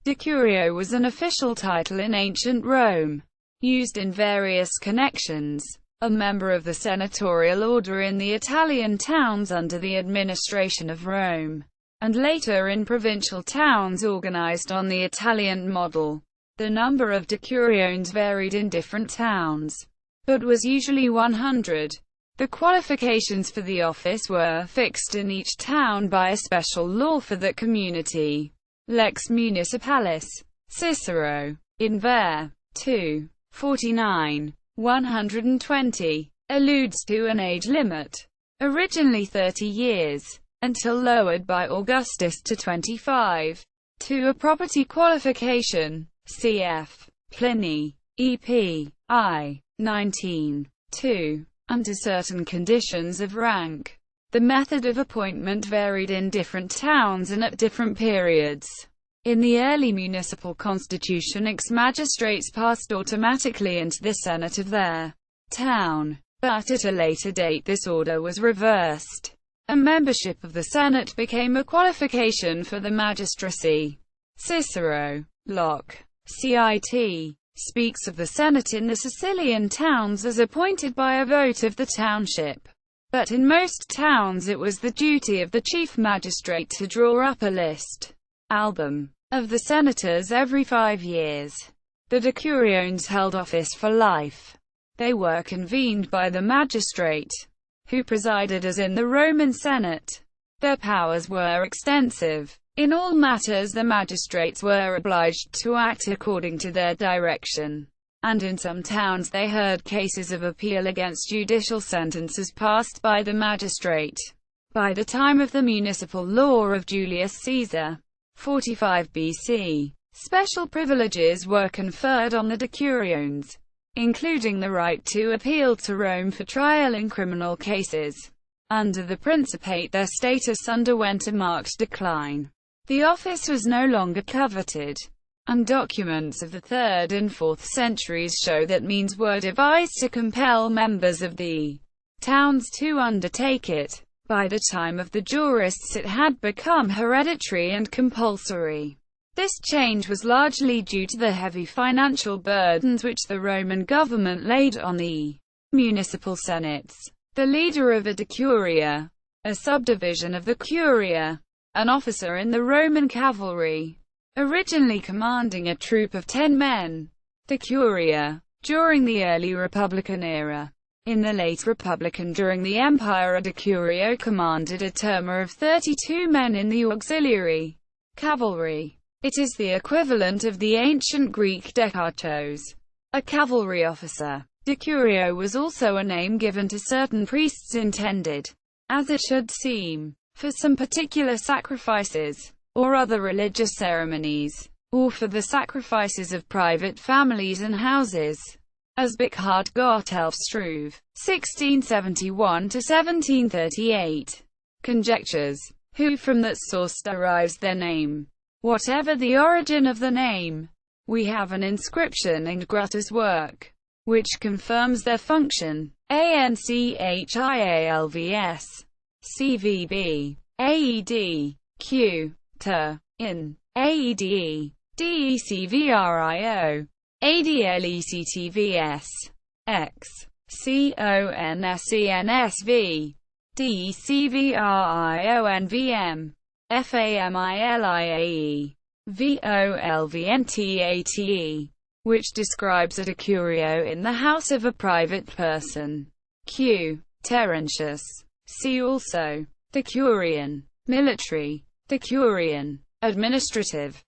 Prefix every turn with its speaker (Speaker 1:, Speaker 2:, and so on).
Speaker 1: Decurio was an official title in ancient Rome, used in various connections. A member of the senatorial order in the Italian towns under the administration of Rome, and later in provincial towns organized on the Italian model. The number of decuriones varied in different towns, but was usually 100. The qualifications for the office were fixed in each town by a special law for that community. Lex Municipalis. Cicero, in Ver. 2. 49. 120, alludes to an age limit, originally 30 years, until lowered by Augustus to 25, to a property qualification, cf. Pliny, ep. I. 19. 2. Under certain conditions of rank. The method of appointment varied in different towns and at different periods. In the early municipal constitution, ex-magistrates passed automatically into the Senate of their town, but at a later date this order was reversed. A membership of the Senate became a qualification for the magistracy. Cicero, Locke, cit. Speaks of the Senate in the Sicilian towns as appointed by a vote of the township. But in most towns it was the duty of the chief magistrate to draw up a list album of the senators every 5 years. The decuriones held office for life. They were convened by the magistrate, who presided as in the Roman Senate. Their powers were extensive. In all matters the magistrates were obliged to act according to their direction, and in some towns they heard cases of appeal against judicial sentences passed by the magistrate. By the time of the municipal law of Julius Caesar, 45 BC, special privileges were conferred on the decuriones, including the right to appeal to Rome for trial in criminal cases. Under the Principate their status underwent a marked decline. The office was no longer coveted, and documents of the 3rd and 4th centuries show that means were devised to compel members of the towns to undertake it. By the time of the jurists it had become hereditary and compulsory. This change was largely due to the heavy financial burdens which the Roman government laid on the municipal senates. The leader of a decuria, a subdivision of the curia, an officer in the Roman cavalry, originally commanding a troop of 10 men. Decuria, during the early Republican era. In the late Republican during the Empire a decurio commanded a turma of 32 men in the auxiliary cavalry. It is the equivalent of the ancient Greek decachos, a cavalry officer. Decurio was also a name given to certain priests intended, as it should seem, for some particular sacrifices, or other religious ceremonies, or for the sacrifices of private families and houses. As Burkhard Gotthelf Struve, 1671–1738, conjectures, who from that source derives their name. Whatever the origin of the name, we have an inscription in Grutter's work, which confirms their function. Anchialvs. CVB. AED. Q. Ter. In. AEDE. DECVRIO. ADLECTVS. X. CONSENSV. DECVRIONVM. FAMILIAE. VOLVNTATE. Which describes a decurio in the house of a private person. Q. Terentius. See also. Decurion. Military. Decurion. Administrative.